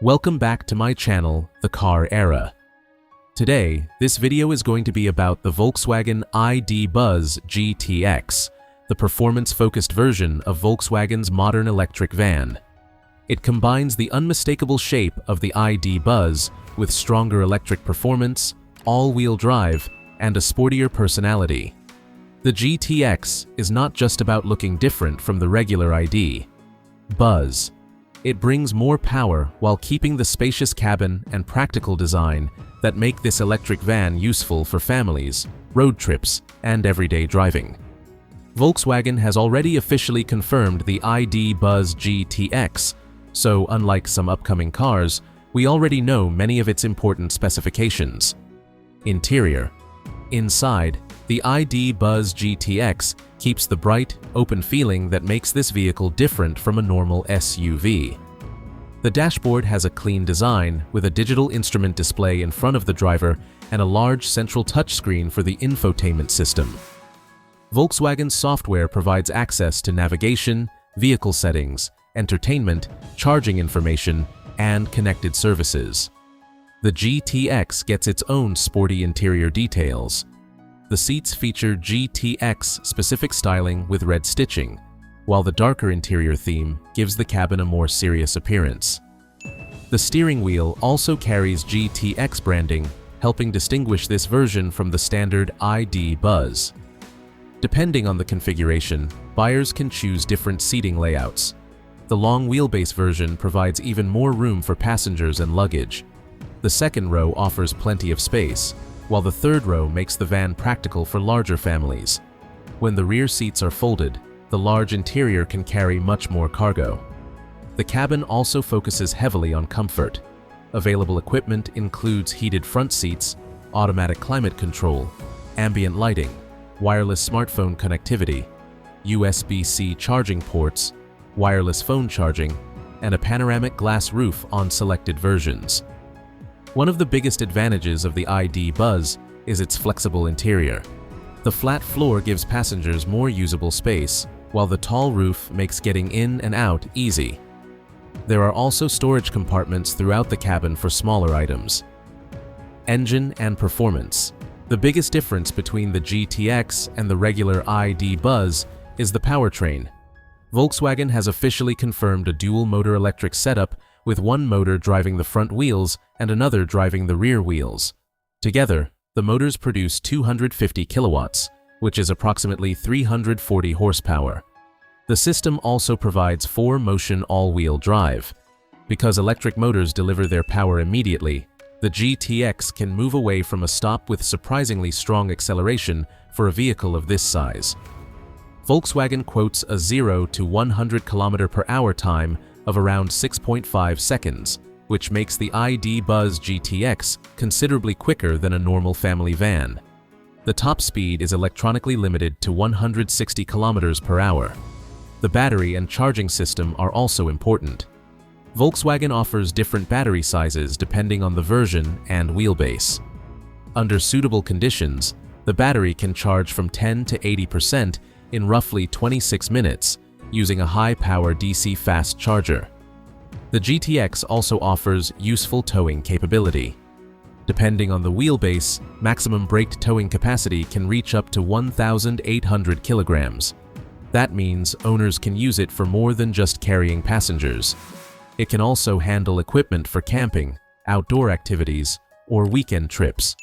Welcome back to my channel, The Car Era. Today, this video is going to be about the Volkswagen ID Buzz GTX, the performance-focused version of Volkswagen's modern electric van. It combines the unmistakable shape of the ID Buzz with stronger electric performance, all-wheel drive, and a sportier personality. The GTX is not just about looking different from the regular ID Buzz. It brings more power while keeping the spacious cabin and practical design that make this electric van useful for families, road trips, and everyday driving. Volkswagen has already officially confirmed the ID Buzz GTX, so unlike some upcoming cars, we already know many of its important specifications. Interior. Inside, the ID Buzz GTX keeps the bright, open feeling that makes this vehicle different from a normal SUV. The dashboard has a clean design with a digital instrument display in front of the driver and a large central touchscreen for the infotainment system. Volkswagen software provides access to navigation, vehicle settings, entertainment, charging information, and connected services. The GTX gets its own sporty interior details. The seats feature GTX-specific styling with red stitching, while the darker interior theme gives the cabin a more serious appearance. The steering wheel also carries GTX branding, helping distinguish this version from the standard ID Buzz. Depending on the configuration, buyers can choose different seating layouts. The long wheelbase version provides even more room for passengers and luggage. The second row offers plenty of space, while the third row makes the van practical for larger families. When the rear seats are folded, the large interior can carry much more cargo. The cabin also focuses heavily on comfort. Available equipment includes heated front seats, automatic climate control, ambient lighting, wireless smartphone connectivity, USB-C charging ports, wireless phone charging, and a panoramic glass roof on selected versions. One of the biggest advantages of the ID Buzz is its flexible interior. The flat floor gives passengers more usable space, while the tall roof makes getting in and out easy. There are also storage compartments throughout the cabin for smaller items. Engine and performance. The biggest difference between the GTX and the regular ID Buzz is the powertrain. Volkswagen has officially confirmed a dual-motor electric setup with one motor driving the front wheels and another driving the rear wheels. Together, the motors produce 250 kilowatts, which is approximately 340 horsepower. The system also provides 4-motion all-wheel drive. Because electric motors deliver their power immediately, the GTX can move away from a stop with surprisingly strong acceleration for a vehicle of this size. Volkswagen quotes a 0 to 100 km/h time of around 6.5 seconds, which makes the ID Buzz GTX considerably quicker than a normal family van. The top speed is electronically limited to 160 km/h. The battery and charging system are also important. Volkswagen offers different battery sizes depending on the version and wheelbase. Under suitable conditions, the battery can charge from 10 to 80% in roughly 26 minutes, using a high-power DC fast charger. The GTX also offers useful towing capability. Depending on the wheelbase, maximum braked towing capacity can reach up to 1,800 kilograms. That means owners can use it for more than just carrying passengers. It can also handle equipment for camping, outdoor activities, or weekend trips.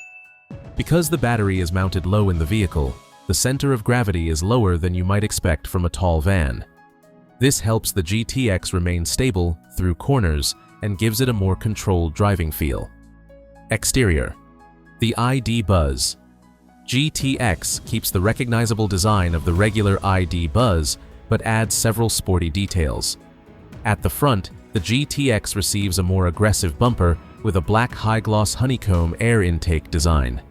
Because the battery is mounted low in the vehicle, the center of gravity is lower than you might expect from a tall van. This helps the GTX remain stable through corners and gives it a more controlled driving feel. Exterior. The ID Buzz GTX keeps the recognizable design of the regular ID Buzz but adds several sporty details. At the front, the GTX receives a more aggressive bumper with a black high-gloss honeycomb air intake design.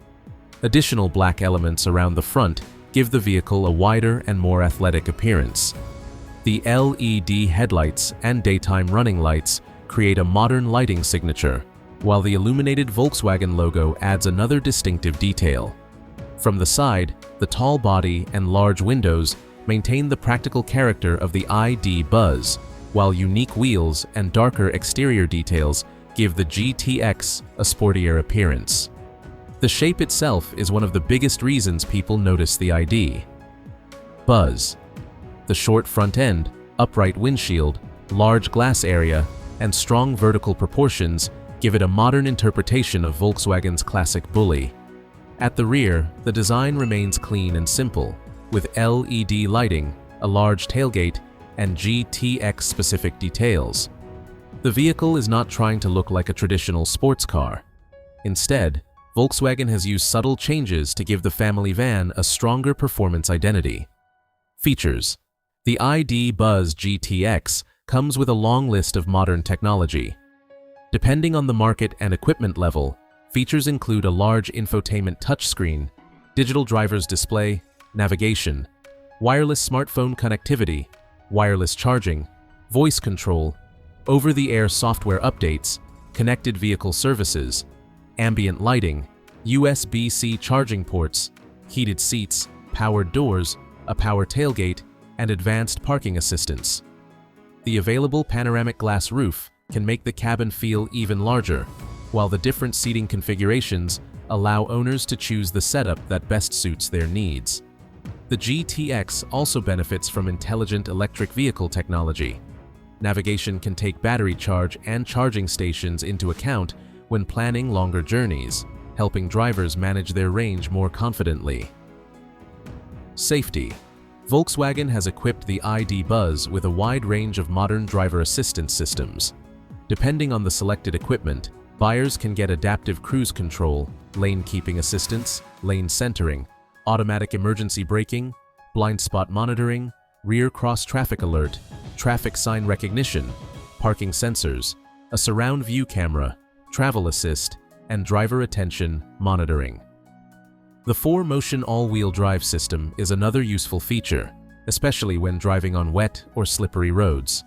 Additional black elements around the front give the vehicle a wider and more athletic appearance. The LED headlights and daytime running lights create a modern lighting signature, while the illuminated Volkswagen logo adds another distinctive detail. From the side, the tall body and large windows maintain the practical character of the ID Buzz, while unique wheels and darker exterior details give the GTX a sportier appearance. The shape itself is one of the biggest reasons people notice the ID Buzz. The short front end, upright windshield, large glass area, and strong vertical proportions give it a modern interpretation of Volkswagen's classic bully. At the rear, the design remains clean and simple, with LED lighting, a large tailgate, and GTX-specific details. The vehicle is not trying to look like a traditional sports car. Instead, Volkswagen has used subtle changes to give the family van a stronger performance identity. Features: the ID Buzz GTX comes with a long list of modern technology. Depending on the market and equipment level, features include a large infotainment touchscreen, digital driver's display, navigation, wireless smartphone connectivity, wireless charging, voice control, over-the-air software updates, connected vehicle services, ambient lighting, USB-C charging ports, heated seats, powered doors, a power tailgate, and advanced parking assistance. The available panoramic glass roof can make the cabin feel even larger, while the different seating configurations allow owners to choose the setup that best suits their needs. The GTX also benefits from intelligent electric vehicle technology. Navigation can take battery charge and charging stations into account when planning longer journeys, helping drivers manage their range more confidently. Safety. Volkswagen has equipped the ID Buzz with a wide range of modern driver assistance systems. Depending on the selected equipment, buyers can get adaptive cruise control, lane keeping assistance, lane centering, automatic emergency braking, blind spot monitoring, rear cross traffic alert, traffic sign recognition, parking sensors, a surround view camera, travel assist, and driver attention monitoring. The 4-motion all-wheel drive system is another useful feature, especially when driving on wet or slippery roads.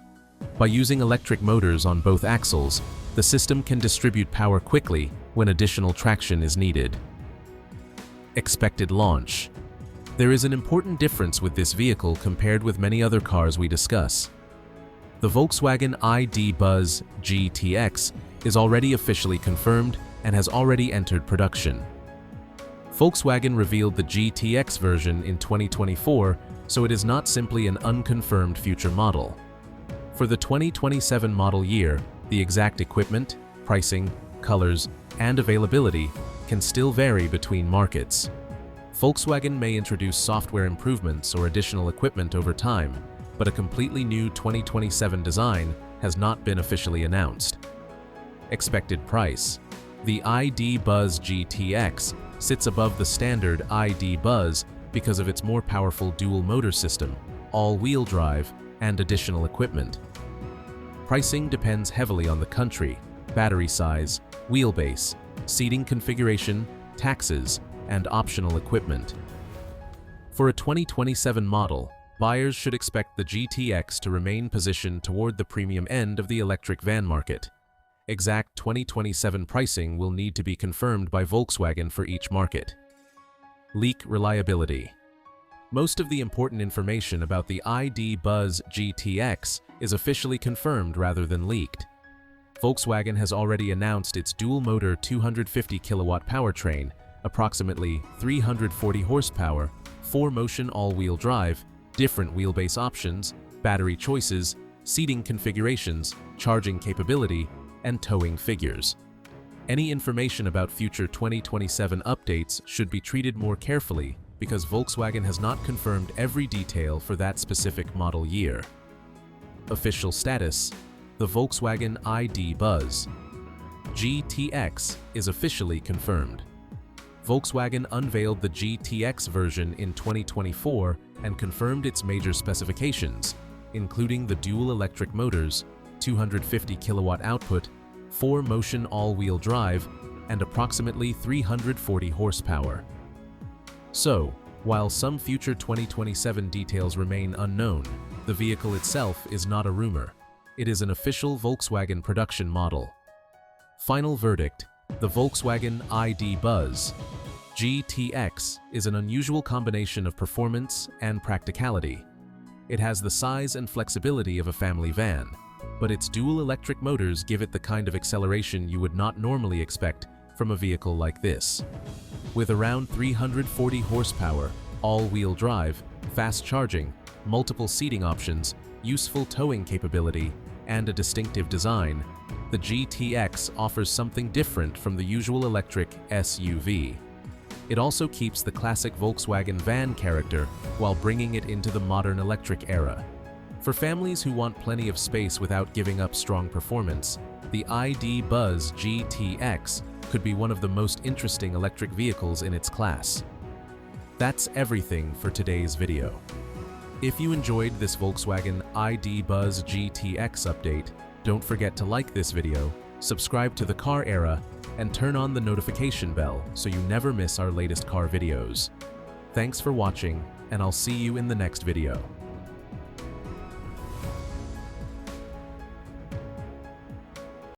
By using electric motors on both axles, the system can distribute power quickly when additional traction is needed. Expected launch. There is an important difference with this vehicle compared with many other cars we discuss. The Volkswagen ID Buzz GTX is already officially confirmed and has already entered production. Volkswagen revealed the GTX version in 2024, so it is not simply an unconfirmed future model. For the 2027 model year, the exact equipment, pricing, colors, and availability can still vary between markets. Volkswagen may introduce software improvements or additional equipment over time, but a completely new 2027 design has not been officially announced. Expected price. The ID Buzz GTX sits above the standard ID Buzz because of its more powerful dual-motor system, all-wheel drive, and additional equipment. Pricing depends heavily on the country, battery size, wheelbase, seating configuration, taxes, and optional equipment. For a 2027 model, buyers should expect the GTX to remain positioned toward the premium end of the electric van market. Exact 2027 pricing will need to be confirmed by Volkswagen for each market. Leak reliability. Most of the important information about the ID Buzz GTX is officially confirmed rather than leaked. Volkswagen has already announced its dual-motor 250 kilowatt powertrain, approximately 340 horsepower, 4-motion all-wheel drive, different wheelbase options, battery choices, seating configurations, charging capability, and towing figures. Any information about future 2027 updates should be treated more carefully because Volkswagen has not confirmed every detail for that specific model year. Official status: the Volkswagen ID Buzz GTX is officially confirmed. Volkswagen unveiled the GTX version in 2024 and confirmed its major specifications, including the dual electric motors, 250 kilowatt output, 4-motion all-wheel drive, and approximately 340 horsepower. So, while some future 2027 details remain unknown, the vehicle itself is not a rumor. It is an official Volkswagen production model. Final verdict: the Volkswagen ID Buzz GTX is an unusual combination of performance and practicality. It has the size and flexibility of a family van, but its dual electric motors give it the kind of acceleration you would not normally expect from a vehicle like this. With around 340 horsepower, all-wheel drive, fast charging, multiple seating options, useful towing capability, and a distinctive design, the GTX offers something different from the usual electric SUV. It also keeps the classic Volkswagen van character while bringing it into the modern electric era. For families who want plenty of space without giving up strong performance, the ID Buzz GTX could be one of the most interesting electric vehicles in its class. That's everything for today's video. If you enjoyed this Volkswagen ID Buzz GTX update, don't forget to like this video, subscribe to the Car Era, and turn on the notification bell so you never miss our latest car videos. Thanks for watching, and I'll see you in the next video.